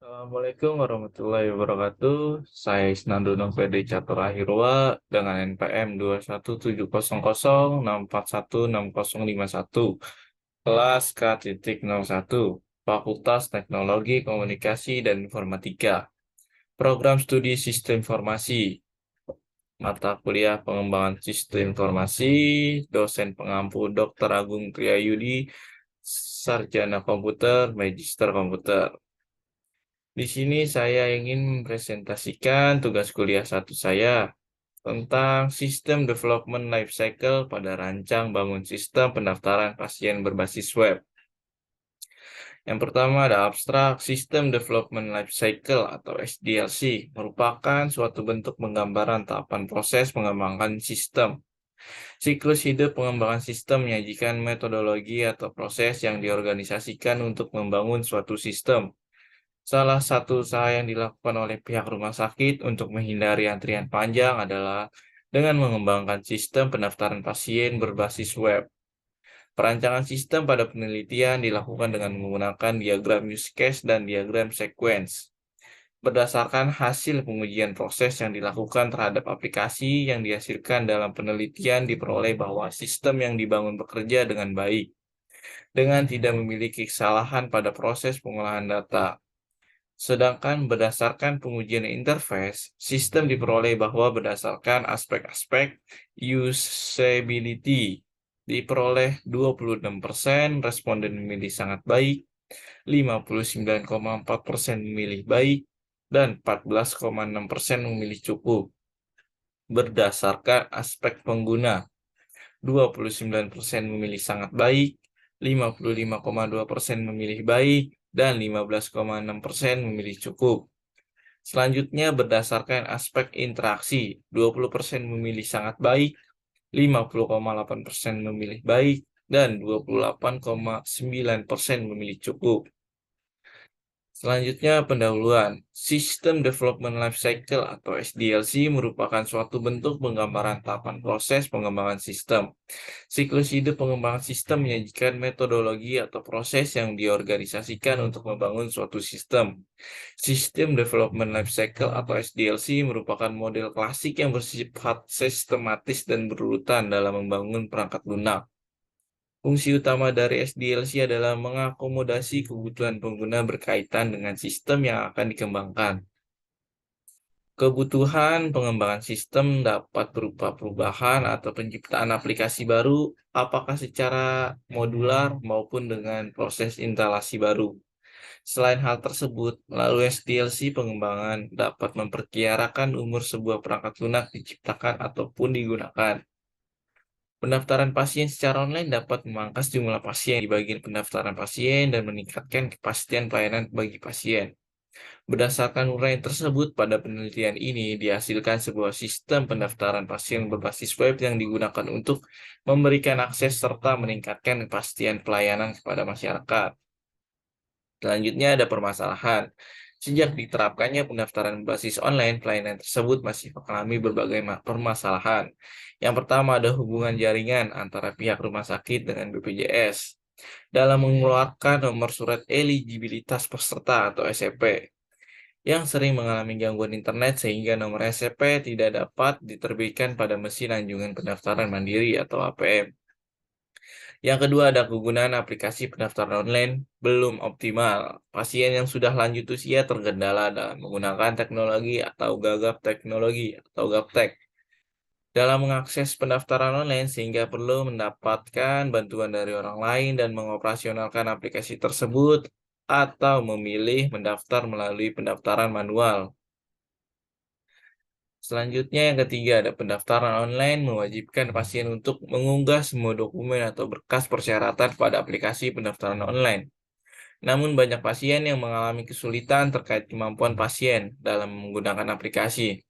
Assalamualaikum warahmatullahi wabarakatuh. Saya Isnandun Pd Catur dengan NPM 21700641601 kelas K.01 Fakultas Teknologi Komunikasi dan Informatika. Program Studi Sistem Informasi. Mata kuliah Pengembangan Sistem Informasi, dosen pengampu Dr. Agung Priyayudi, Sarjana Komputer, Magister Komputer. Di sini saya ingin mempresentasikan tugas kuliah satu saya tentang Sistem Development Life Cycle pada rancang bangun sistem pendaftaran pasien berbasis web. Yang pertama ada abstrak System Development Life Cycle atau SDLC, merupakan suatu bentuk penggambaran tahapan proses pengembangan sistem. Siklus hidup pengembangan sistem menyajikan metodologi atau proses yang diorganisasikan untuk membangun suatu sistem. Salah satu usaha yang dilakukan oleh pihak rumah sakit untuk menghindari antrian panjang adalah dengan mengembangkan sistem pendaftaran pasien berbasis web. Perancangan sistem pada penelitian dilakukan dengan menggunakan diagram use case dan diagram sequence. Berdasarkan hasil pengujian proses yang dilakukan terhadap aplikasi yang dihasilkan dalam penelitian diperoleh bahwa sistem yang dibangun bekerja dengan baik, dengan tidak memiliki kesalahan pada proses pengolahan data. Sedangkan berdasarkan pengujian interface, sistem diperoleh bahwa berdasarkan aspek-aspek usability, diperoleh 26% responden memilih sangat baik, 59,4% memilih baik, dan 14,6% memilih cukup. Berdasarkan aspek pengguna, 29% memilih sangat baik, 55,2% memilih baik, dan 15,6% memilih cukup. Selanjutnya berdasarkan aspek interaksi, 20% memilih sangat baik, 50,8% memilih baik, dan 28,9% memilih cukup. Selanjutnya pendahuluan. System Development Life Cycle atau SDLC merupakan suatu bentuk penggambaran tahapan proses pengembangan sistem. Siklus hidup pengembangan sistem menyajikan metodologi atau proses yang diorganisasikan untuk membangun suatu sistem. System Development Life Cycle atau SDLC merupakan model klasik yang bersifat sistematis dan berurutan dalam membangun perangkat lunak. Fungsi utama dari SDLC adalah mengakomodasi kebutuhan pengguna berkaitan dengan sistem yang akan dikembangkan. Kebutuhan pengembangan sistem dapat berupa perubahan atau penciptaan aplikasi baru, apakah secara modular maupun dengan proses instalasi baru. Selain hal tersebut, melalui SDLC pengembangan dapat memperkirakan umur sebuah perangkat lunak diciptakan ataupun digunakan. Pendaftaran pasien secara online dapat memangkas jumlah pasien di bagian pendaftaran pasien dan meningkatkan kepastian pelayanan bagi pasien. Berdasarkan uraian tersebut, pada penelitian ini dihasilkan sebuah sistem pendaftaran pasien berbasis web yang digunakan untuk memberikan akses serta meningkatkan kepastian pelayanan kepada masyarakat. Selanjutnya ada permasalahan. Sejak diterapkannya pendaftaran berbasis online, pelayanan tersebut masih mengalami berbagai permasalahan. Yang pertama ada hubungan jaringan antara pihak rumah sakit dengan BPJS dalam mengeluarkan nomor surat eligibilitas peserta atau SEP yang sering mengalami gangguan internet sehingga nomor SEP tidak dapat diterbitkan pada mesin anjungan pendaftaran mandiri atau APM. Yang kedua ada kegunaan aplikasi pendaftaran online belum optimal. Pasien yang sudah lanjut usia terkendala dalam menggunakan teknologi atau gagap teknologi atau gaptek dalam mengakses pendaftaran online sehingga perlu mendapatkan bantuan dari orang lain dan mengoperasionalkan aplikasi tersebut atau memilih mendaftar melalui pendaftaran manual. Selanjutnya yang ketiga ada pendaftaran online mewajibkan pasien untuk mengunggah semua dokumen atau berkas persyaratan pada aplikasi pendaftaran online. Namun banyak pasien yang mengalami kesulitan terkait kemampuan pasien dalam menggunakan aplikasi.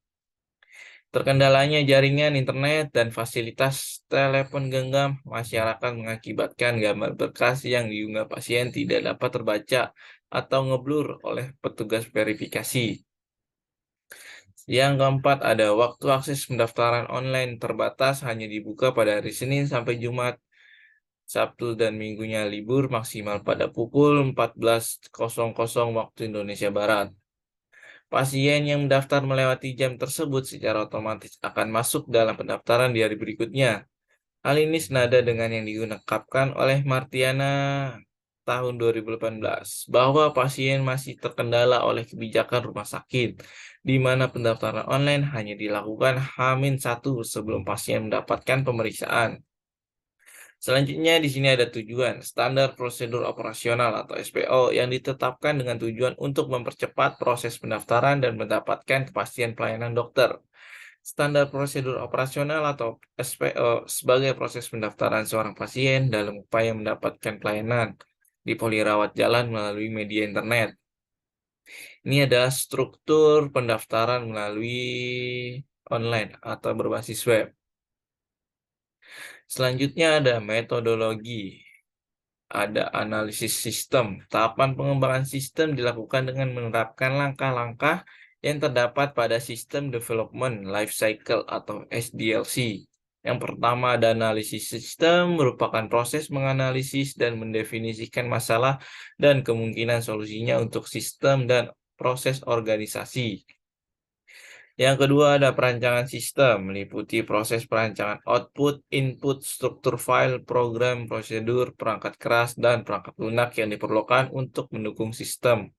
Terkendalanya jaringan internet dan fasilitas telepon genggam masyarakat mengakibatkan gambar berkas yang diunggah pasien tidak dapat terbaca atau ngeblur oleh petugas verifikasi. Yang keempat ada waktu akses pendaftaran online terbatas hanya dibuka pada hari Senin sampai Jumat Sabtu dan Minggunya libur maksimal pada pukul 14.00 waktu Indonesia Barat. Pasien yang mendaftar melewati jam tersebut secara otomatis akan masuk dalam pendaftaran di hari berikutnya. Hal ini senada dengan yang diungkapkan oleh Martiana tahun 2018, bahwa pasien masih terkendala oleh kebijakan rumah sakit, di mana pendaftaran online hanya dilakukan H-1 sebelum pasien mendapatkan pemeriksaan. Selanjutnya di sini ada tujuan, standar prosedur operasional atau SPO yang ditetapkan dengan tujuan untuk mempercepat proses pendaftaran dan mendapatkan kepastian pelayanan dokter. Standar prosedur operasional atau SPO sebagai proses pendaftaran seorang pasien dalam upaya mendapatkan pelayanan di polirawat jalan melalui media internet. Ini adalah struktur pendaftaran melalui online atau berbasis web. Selanjutnya ada metodologi. Ada analisis sistem. Tahapan pengembangan sistem dilakukan dengan menerapkan langkah-langkah yang terdapat pada System Development Life Cycle atau SDLC. Yang pertama ada analisis sistem, merupakan proses menganalisis dan mendefinisikan masalah dan kemungkinan solusinya untuk sistem dan proses organisasi. Yang kedua ada perancangan sistem, meliputi proses perancangan output, input, struktur file, program, prosedur, perangkat keras, dan perangkat lunak yang diperlukan untuk mendukung sistem.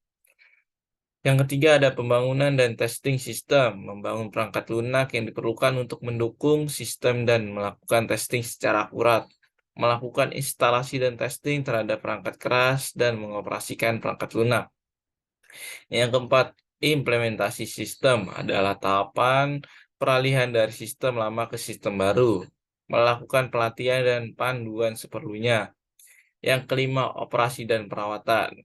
Yang ketiga ada pembangunan dan testing sistem, membangun perangkat lunak yang diperlukan untuk mendukung sistem dan melakukan testing secara akurat, melakukan instalasi dan testing terhadap perangkat keras, dan mengoperasikan perangkat lunak. Yang keempat, implementasi sistem adalah tahapan peralihan dari sistem lama ke sistem baru, melakukan pelatihan dan panduan seperlunya. Yang kelima, operasi dan perawatan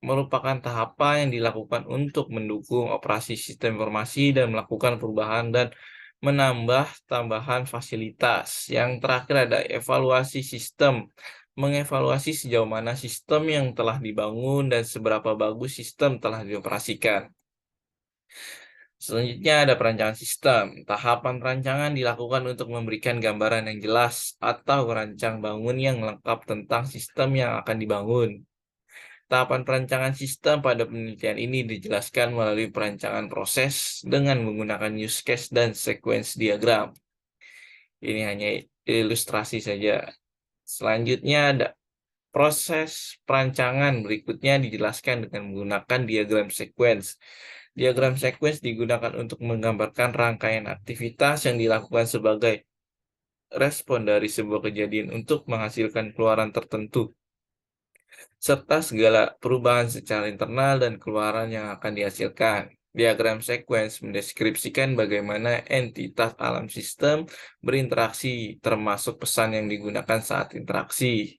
merupakan tahapan yang dilakukan untuk mendukung operasi sistem informasi dan melakukan perubahan dan menambah tambahan fasilitas. Yang terakhir ada evaluasi sistem, mengevaluasi sejauh mana sistem yang telah dibangun dan seberapa bagus sistem telah dioperasikan. Selanjutnya ada perancangan sistem. Tahapan perancangan dilakukan untuk memberikan gambaran yang jelas atau rancang bangun yang lengkap tentang sistem yang akan dibangun. Tahapan perancangan sistem pada penelitian ini dijelaskan melalui perancangan proses dengan menggunakan use case dan sequence diagram. Ini hanya ilustrasi saja. Selanjutnya ada proses perancangan berikutnya dijelaskan dengan menggunakan diagram sequence. Diagram sequence digunakan untuk menggambarkan rangkaian aktivitas yang dilakukan sebagai respon dari sebuah kejadian untuk menghasilkan keluaran tertentu, serta segala perubahan secara internal dan keluaran yang akan dihasilkan. Diagram sequence mendeskripsikan bagaimana entitas alam sistem berinteraksi, termasuk pesan yang digunakan saat interaksi.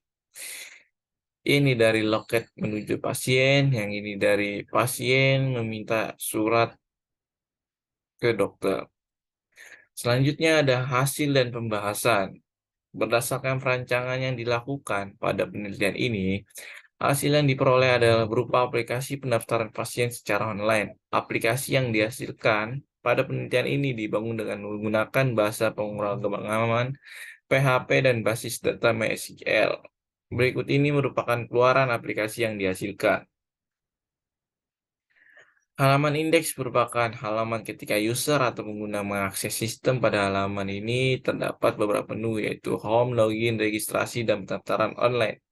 Ini dari loket menuju pasien, yang ini dari pasien meminta surat ke dokter. Selanjutnya ada hasil dan pembahasan. Berdasarkan perancangan yang dilakukan pada penelitian ini, hasil yang diperoleh adalah berupa aplikasi pendaftaran pasien secara online. Aplikasi yang dihasilkan pada penelitian ini dibangun dengan menggunakan bahasa pemrograman PHP dan basis data MySQL. Berikut ini merupakan keluaran aplikasi yang dihasilkan. Halaman indeks merupakan halaman ketika user atau pengguna mengakses sistem. Pada halaman ini terdapat beberapa menu, yaitu home, login, registrasi, dan pendaftaran online.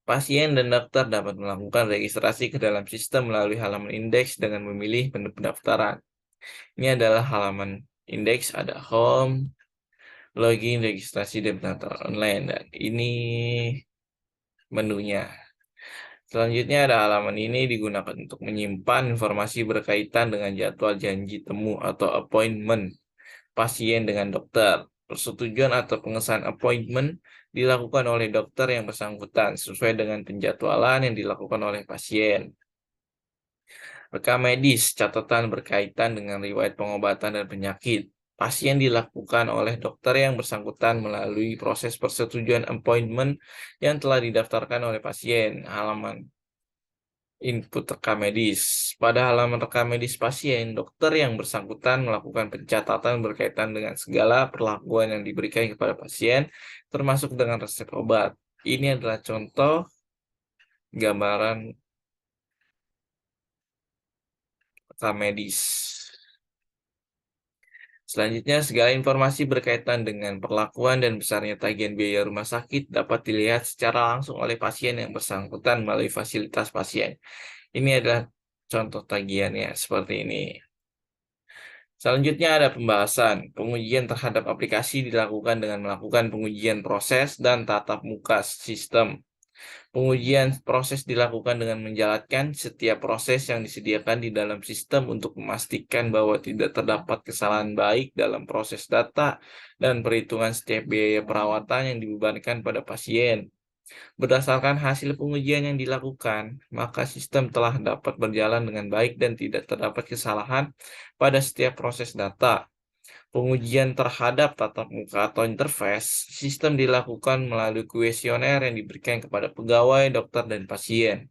Pasien dan dokter dapat melakukan registrasi ke dalam sistem melalui halaman indeks dengan memilih menu pendaftaran. Ini adalah halaman indeks, ada home, login, registrasi, dan pendaftaran online. Dan ini menunya. Selanjutnya ada halaman ini digunakan untuk menyimpan informasi berkaitan dengan jadwal janji temu atau appointment pasien dengan dokter. Persetujuan atau pengesahan appointment dilakukan oleh dokter yang bersangkutan sesuai dengan penjadwalan yang dilakukan oleh pasien. Rekam medis, catatan berkaitan dengan riwayat pengobatan dan penyakit pasien dilakukan oleh dokter yang bersangkutan melalui proses persetujuan appointment yang telah didaftarkan oleh pasien. Halaman Input rekam medis. Pada halaman rekam medis pasien, dokter yang bersangkutan melakukan pencatatan berkaitan dengan segala perlakuan yang diberikan kepada pasien, termasuk dengan resep obat. Ini adalah contoh gambaran rekam medis. Selanjutnya, segala informasi berkaitan dengan perlakuan dan besarnya tagihan biaya rumah sakit dapat dilihat secara langsung oleh pasien yang bersangkutan melalui fasilitas pasien. Ini adalah contoh tagihannya seperti ini. Selanjutnya ada pembahasan. Pengujian terhadap aplikasi dilakukan dengan melakukan pengujian proses dan tatap muka sistem. Pengujian proses dilakukan dengan menjalankan setiap proses yang disediakan di dalam sistem untuk memastikan bahwa tidak terdapat kesalahan baik dalam proses data dan perhitungan setiap biaya perawatan yang dibebankan pada pasien. Berdasarkan hasil pengujian yang dilakukan, maka sistem telah dapat berjalan dengan baik dan tidak terdapat kesalahan pada setiap proses data. Pengujian terhadap tatap muka atau interface sistem dilakukan melalui kuesioner yang diberikan kepada pegawai, dokter, dan pasien.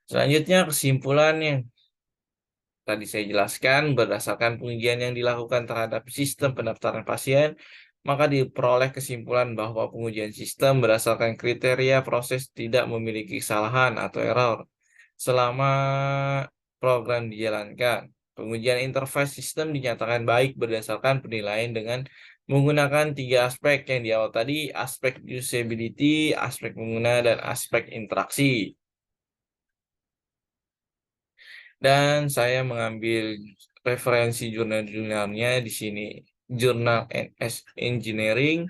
Selanjutnya, kesimpulan yang tadi saya jelaskan, berdasarkan pengujian yang dilakukan terhadap sistem pendaftaran pasien, maka diperoleh kesimpulan bahwa pengujian sistem berdasarkan kriteria proses tidak memiliki kesalahan atau error selama program dijalankan. Pengujian interface sistem dinyatakan baik berdasarkan penilaian dengan menggunakan tiga aspek yang di awal tadi, aspek usability, aspek pengguna, dan aspek interaksi. Dan saya mengambil referensi jurnal-jurnalnya di sini. Jurnal NS Engineering,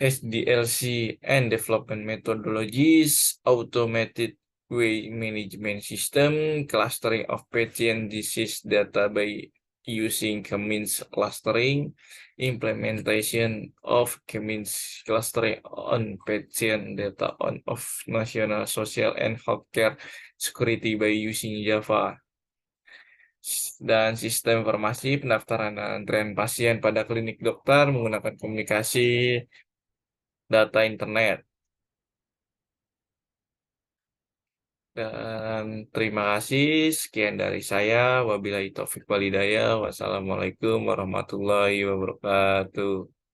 SDLC and Development Methodologies, Automated Way Management System, Clustering of Patient Disease Data by Using Cummins Clustering, Implementation of Cummins Clustering on Patient Data on of National Social and Healthcare Security by using Java, dan sistem informasi pendaftaran dan antrean pasien pada klinik dokter menggunakan komunikasi data internet. Dan terima kasih, sekian dari saya. Wabillahi taufik walhidayah. Wassalamualaikum warahmatullahi wabarakatuh.